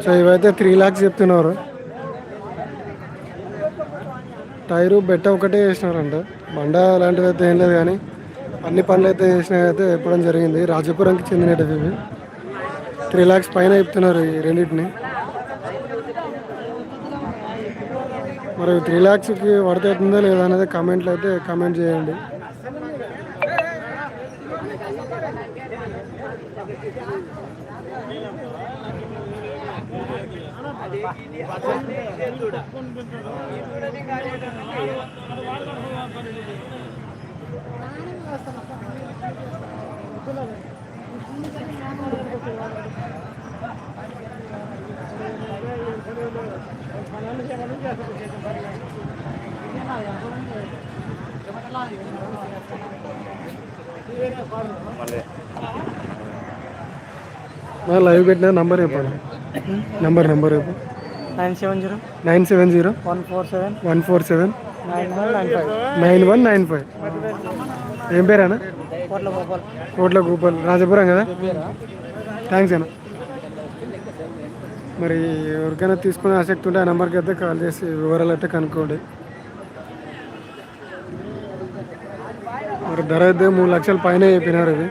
So ఇవైతే 3 lakhs చెప్తున్నారు. Tyre బెట్ట ఒకటే వేసినారంట, బండ అలాంటివి అయితే ఏం లేదు, కానీ అన్ని పనులు అయితే చేసినవి అయితే చెప్పడం జరిగింది. రాజపురంకి చెందినవి ఇవి. 3 lakhs పైన చెప్తున్నారు ఈ రెండింటిని. మరి 3 lakhsకి వర్త్ అవుతుందా లేదా అనేది కామెంట్లో అయితే కామెంట్ చేయండి. లైవ్ పెట్టిన నంబర్ చెప్పండి. నంబర్ చెప్పు. 970 147 9195. ఏం పేరేనా? కోట్ల గోపాల్, రాజపురం కదా. థ్యాంక్స్ అన్న. మరి ఎవరికైనా తీసుకునే ఆసక్తి ఉంటే ఆ నెంబర్కి అయితే కాల్ చేసి వివరాలు అయితే కనుక్కోండి. మరి ధర అయితే 3 లక్షల పైన చెప్పినారు ఇది.